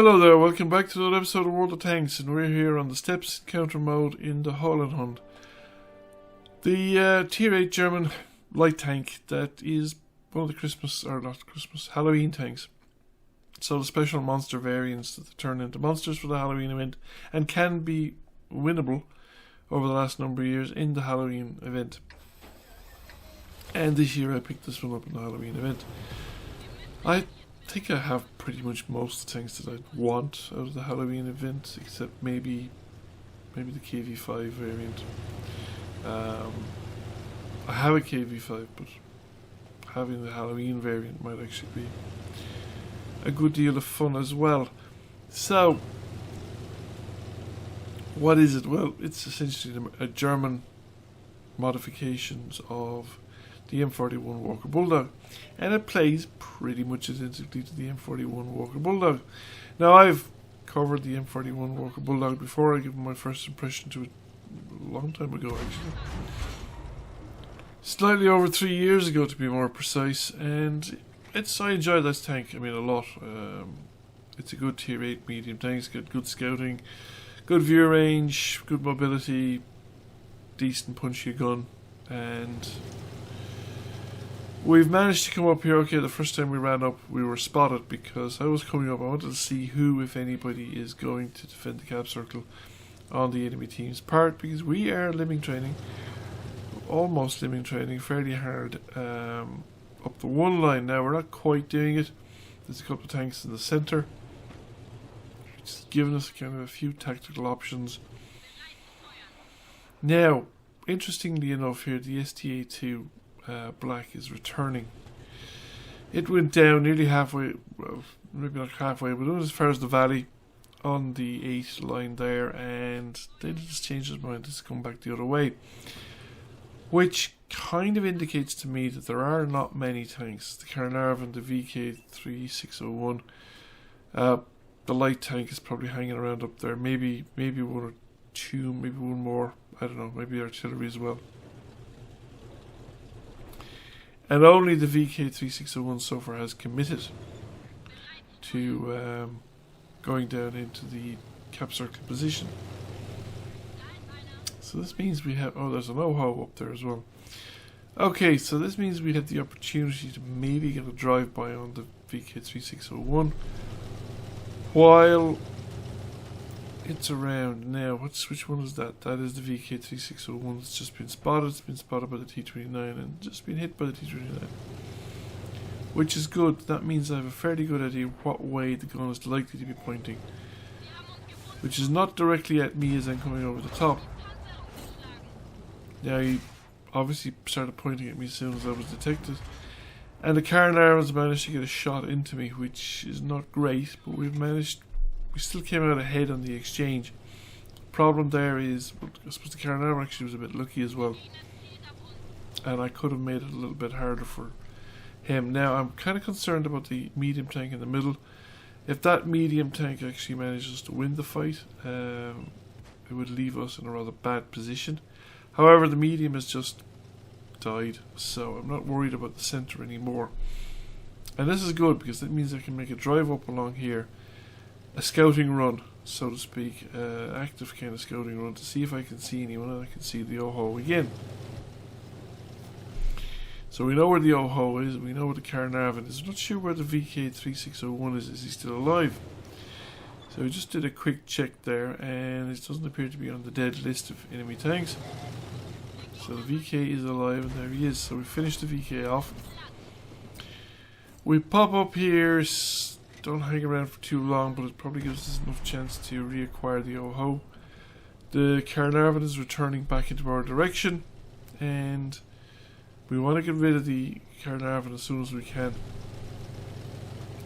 Hello there, welcome back to another episode of World of Tanks, and we're here on the Steps Encounter mode in the Höllenhund. The Tier 8 German light tank that is one of the Halloween tanks. So the special monster variants that turn into monsters for the Halloween event and can be winnable over the last number of years in the Halloween event. And this year I picked this one up in the Halloween event. I think I have pretty much most of the tanks that I'd want out of the Halloween event, except maybe the KV5 variant. I have a KV5, but having the Halloween variant might actually be a good deal of fun as well. So, what is it? Well, it's essentially a German modifications of the M41 Walker Bulldog, and it plays pretty much identically to the M41 Walker Bulldog. Now, I've covered the M41 Walker Bulldog before. I gave my first impression to it a long time ago, actually. Slightly over 3 years ago, to be more precise, and I enjoy this tank, a lot. It's a good tier 8 medium tank. It's got good scouting, good view range, good mobility, decent punchy gun, and we've managed to come up here. Okay, the first time we ran up, we were spotted because I was coming up. I wanted to see who, if anybody, is going to defend the cap circle on the enemy team's part, because we are limbing training, almost limbing training, fairly hard up the one line. Now, we're not quite doing it. There's a couple of tanks in the centre, just giving us kind of a few tactical options. Now, interestingly enough here, the STA2 Black is returning. It went down nearly halfway, well, maybe not halfway, but it was as far as the valley on the 8 line there, and then it just changed its mind to come back the other way, which kind of indicates to me that there are not many tanks. The Carnarvon, the VK3601, the light tank is probably hanging around up there. Maybe one or two, maybe one more. I don't know. Maybe artillery as well. And only the VK3601 so far has committed to going down into the cap circle position. So this means we have... Oh, there's an OHO up there as well. Okay, so this means we have the opportunity to maybe get a drive-by on the VK3601 while it's around. Now, which one is that? That is the VK3601 that's just been spotted. It's been spotted by the T29 and just been hit by the T29, which is good. That means I have a fairly good idea what way the gun is likely to be pointing, which is not directly at me as I'm coming over the top. Now, he obviously started pointing at me as soon as I was detected, and the Carnarvon's managed to get a shot into me, which is not great, but we still came out ahead on the exchange. Problem there is, well, I suppose the Carnarvon actually was a bit lucky as well, and I could have made it a little bit harder for him. Now, I'm kind of concerned about the medium tank in the middle. If that medium tank actually manages to win the fight, it would leave us in a rather bad position. However, the medium has just died, so I'm not worried about the centre anymore. And this is good, because that means I can make a drive up along here, a scouting run, so to speak, active kind of scouting run, to see if I can see anyone, and I can see the OHO again. So we know where the OHO is, we know where the Carnarvon is. I'm not sure where the VK3601 is. Is he still alive? So we just did a quick check there, and it doesn't appear to be on the dead list of enemy tanks. So the VK is alive, and there he is. So we finished the VK off. We pop up here, don't hang around for too long, but it probably gives us enough chance to reacquire the OHO. The Carnarvon is returning back into our direction, and we want to get rid of the Carnarvon as soon as we can.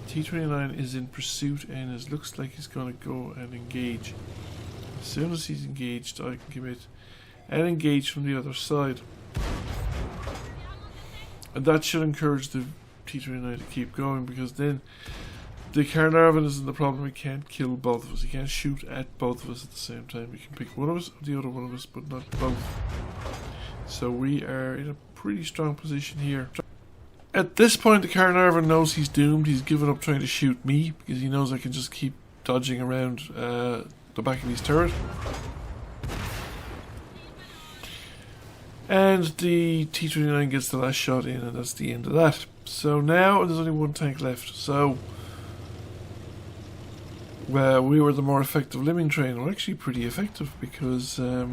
T29 is in pursuit, and it looks like he's going to go and engage. As soon as he's engaged, I can commit and engage from the other side. And that should encourage the T29 to keep going, because then the Carnarvon isn't the problem. He can't kill both of us. He can't shoot at both of us at the same time. He can pick one of us or the other one of us, but not both. So we are in a pretty strong position here. At this point, the Carnarvon knows he's doomed. He's given up trying to shoot me, because he knows I can just keep dodging around the back of his turret. And the T-29 gets the last shot in, and that's the end of that. So now there's only one tank left. So we were the more effective limbing train. We're actually pretty effective because we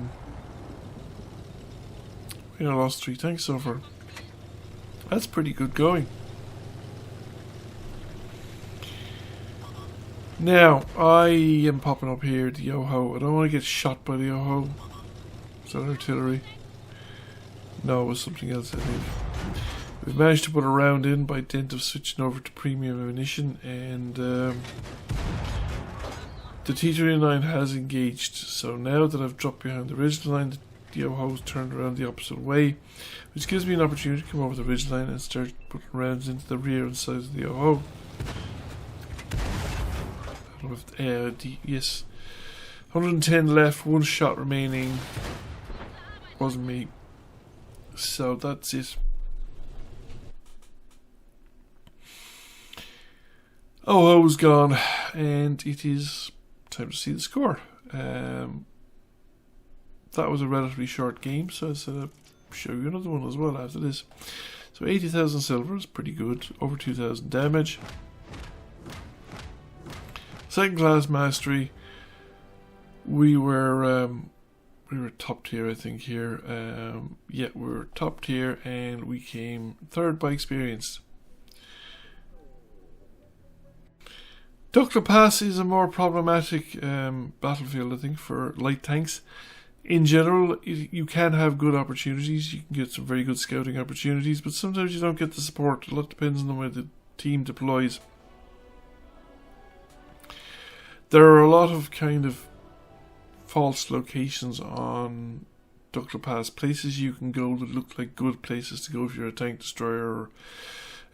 lost 3 tanks so far. That's pretty good going. Now, I am popping up here the Yoho. I don't want to get shot by the Yoho. Is that artillery? No, it was something else, I think. We've managed to put a round in by dint of switching over to premium ammunition, and the T-29 has engaged. So now that I've dropped behind the ridgeline, the Yoho's turned around the opposite way, which gives me an opportunity to come over the ridgeline and start putting rounds into the rear and sides of the Yoho. Yes, 110 left, 1 shot remaining. Wasn't me. So that's it. Yoho's gone, and it is time to see the score. That was a relatively short game, so I said I'd show you another one as well after this. So 80,000 silver is pretty good, over 2,000 damage. Second class mastery. We were top tier, I think, here. Yeah, we were top tier, and we came third by experience. Duckla Pass is a more problematic battlefield, I think, for light tanks. In general, you can have good opportunities. You can get some very good scouting opportunities, but sometimes you don't get the support. A lot depends on the way the team deploys. There are a lot of kind of false locations on Duckla Pass, places you can go that look like good places to go if you're a tank destroyer or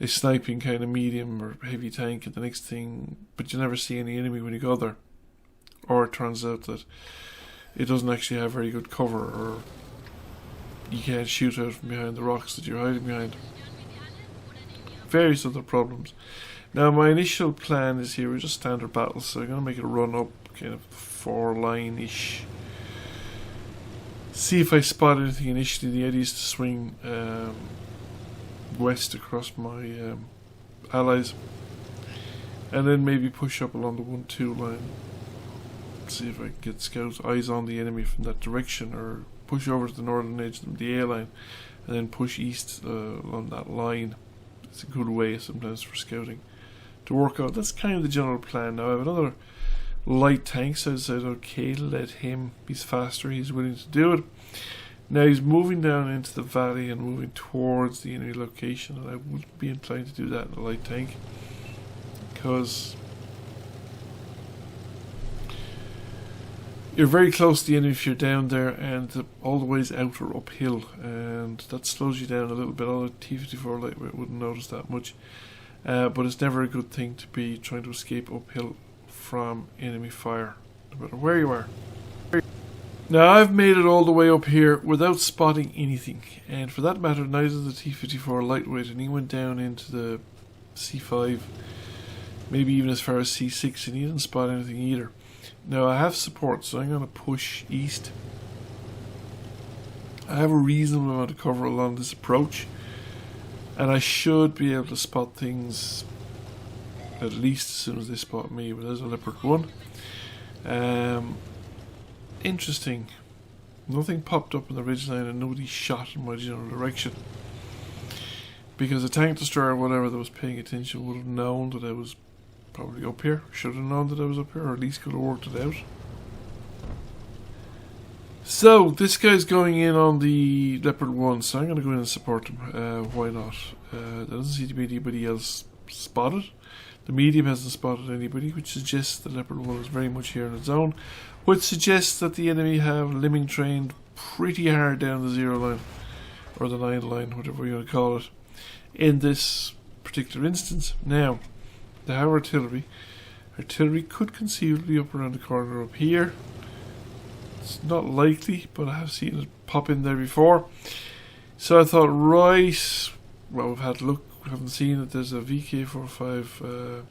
a sniping kind of medium or heavy tank, and the next thing, but you never see any enemy when you go there. Or it turns out that it doesn't actually have very good cover, or you can't shoot out from behind the rocks that you're hiding behind. Various other problems. Now my initial plan is here, we're just standard battles, so I'm going to make it run up kind of 4 line-ish. See if I spot anything initially. The idea is to swing west across my allies, and then maybe push up along the 1-2 line. See if I can get scouts eyes on the enemy from that direction, or push over to the northern edge of the A line and then push east along that line. It's a good way sometimes for scouting to work out. That's kind of the general plan. Now I have another light tank, so I said okay, let him, he's faster, he's willing to do it. Now he's moving down into the valley and moving towards the enemy location, and I wouldn't be inclined to do that in a light tank, because you're very close to the enemy if you're down there, and all the ways out are uphill, and that slows you down a little bit. Although T-54 lightweight wouldn't notice that much, but it's never a good thing to be trying to escape uphill from enemy fire, no matter where you are. Now I've made it all the way up here without spotting anything, and for that matter neither the T-54 lightweight, and he went down into the C5, maybe even as far as C6, and he didn't spot anything either. Now I have support, so I'm going to push east. I have a reasonable amount of cover along this approach, and I should be able to spot things at least as soon as they spot me. But there's a Leopard 1. Interesting. Nothing popped up in the ridgeline, and nobody shot in my general direction. Because a tank destroyer or whatever that was paying attention would have known that I was probably up here. Should have known that I was up here, or at least could have worked it out. So this guy's going in on the Leopard 1, so I'm going to go in and support him. Why not? There doesn't seem to be anybody else spotted. The medium hasn't spotted anybody, which suggests the Leopard 1 is very much here on its own, which suggests that the enemy have limbing trained pretty hard down the 0 line, or the 9 line, whatever you want to call it, in this particular instance. Now, they have artillery. Artillery could conceivably be up around the corner up here. It's not likely, but I have seen it pop in there before. So I thought, right, well, we've had a look. We haven't seen it. There's a VK-45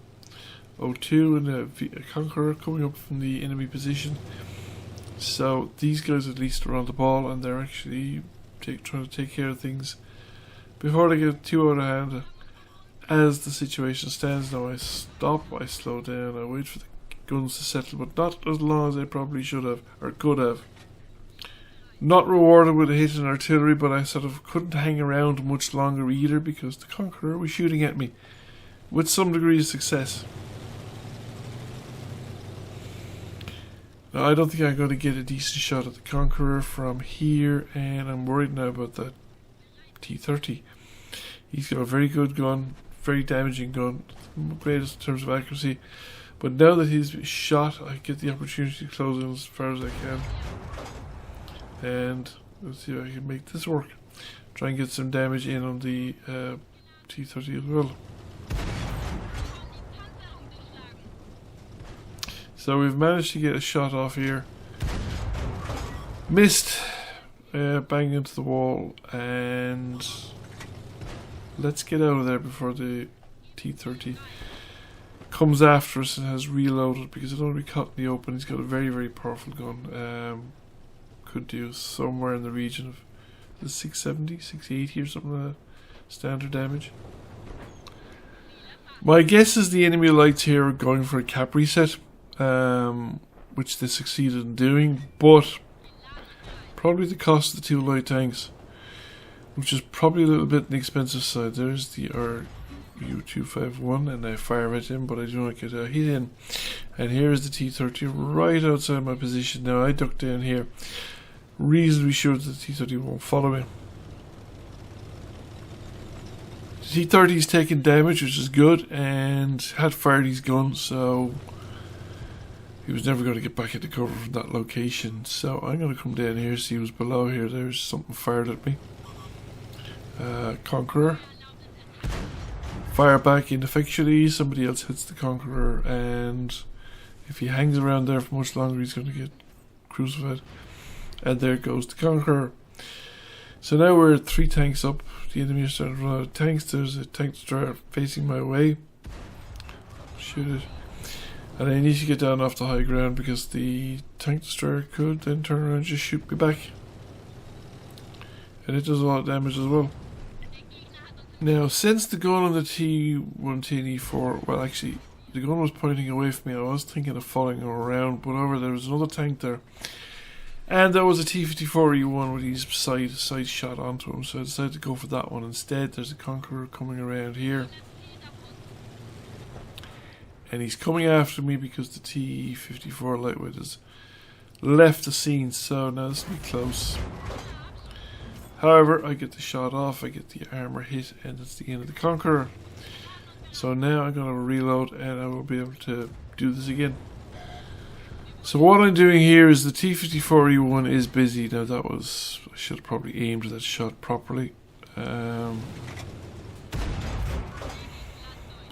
O2 and a Conqueror coming up from the enemy position. So these guys at least are on the ball, and they're actually trying to take care of things before they get too out of hand. As the situation stands now, I stop, I slow down, I wait for the guns to settle, but not as long as I probably should have, or could have. Not rewarded with a hit in artillery, but I sort of couldn't hang around much longer either, because the Conqueror was shooting at me with some degree of success. Now, I don't think I'm going to get a decent shot at the Conqueror from here, and I'm worried now about that T-30. He's got a very good gun, very damaging gun, greatest in terms of accuracy. But now that he's shot, I get the opportunity to close in as far as I can. And let's see if I can make this work. Try and get some damage in on the T-30 as well. So we've managed to get a shot off here. Missed. Bang into the wall. And let's get out of there before the T-30 comes after us and has reloaded, because I don't want to be caught in the open. He's got a very, very powerful gun. Could do somewhere in the region of the 670, 680 or something like that. Standard damage. My guess is the enemy lights here are going for a cap reset, which they succeeded in doing, but probably the cost of the two light tanks, which is probably a little bit on the expensive side. There's the RU-251, and I fire at him, but I do not get a hit in. And here is the T-30 right outside my position. Now I duck down here, reasonably sure that the T-30 won't follow me. The T-30 is taking damage, which is good, and had fired his gun, so he was never going to get back into cover from that location. So I'm going to come down here, see who's below here. There's something fired at me. Conqueror. Fire back ineffectually. Somebody else hits the Conqueror, and if he hangs around there for much longer, he's going to get crucified. And there goes the Conqueror. So now we're 3 tanks up. The enemy are starting to run out of tanks. There's a tank destroyer facing my way. Shoot it. And I need to get down off the high ground, because the tank destroyer could then turn around and just shoot me back. And it does a lot of damage as well. Now, since the gun on the T-110E4, well actually, the gun was pointing away from me, I was thinking of following him around, but over there was another tank there. And there was a T-54E1 with his side shot onto him, so I decided to go for that one instead. There's a Conqueror coming around here. And he's coming after me because the T-54 lightweight has left the scene, so now this will be close. However, I get the shot off, I get the armor hit, and that's the end of the Conqueror. So now I'm going to reload, and I will be able to do this again. So what I'm doing here is the T-54E1 is busy. Now that was, I should have probably aimed that shot properly. I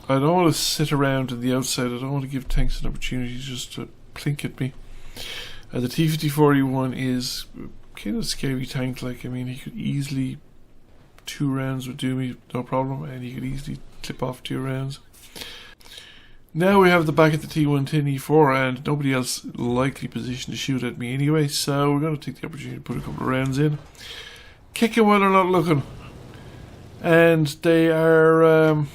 don't want to sit around on the outside. I don't want to give tanks an opportunity just to plink at me. The T-54E1 is kind of a scary tank. Like, I mean, he could easily, 2 rounds would do me no problem, and he could easily clip off 2 rounds. Now we have the back of the T-110E4, and nobody else likely positioned to shoot at me anyway, so we're going to take the opportunity to put a couple of rounds in. Kick him while they're not looking. And they are...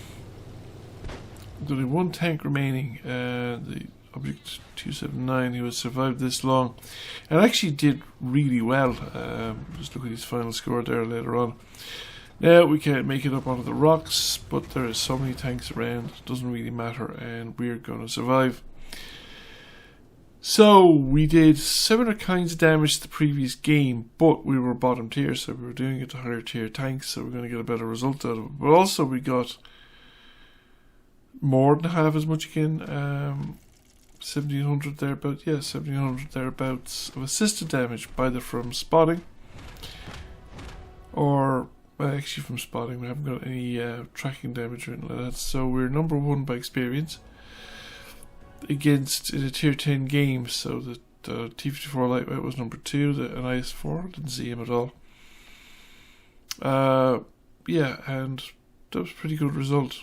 there's only 1 tank remaining, the Object 279, who has survived this long, and actually did really well. Just look at his final score there later on. Now we can't make it up onto the rocks, but there are so many tanks around, it doesn't really matter, and we're going to survive. So we did similar kinds of damage to the previous game, but we were bottom tier, so we were doing it to higher tier tanks, so we're going to get a better result out of it. But also we got more than half as much again, 1700 thereabouts, yeah, 1700 thereabouts of assisted damage, either from spotting or actually from spotting. We haven't got any tracking damage or anything like that, so we're number 1 by experience against in a tier 10 game. So the T-54 lightweight was number 2, an IS-4, didn't see him at all. Yeah, and that was a pretty good result.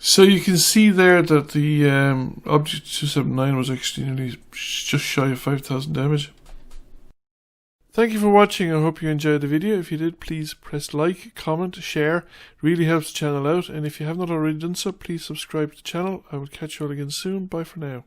So you can see there that the Object 279 was actually nearly just shy of 5,000 damage. Thank you for watching. I hope you enjoyed the video. If you did, please press like, comment, share. It really helps the channel out. And if you have not already done so, please subscribe to the channel. I will catch you all again soon. Bye for now.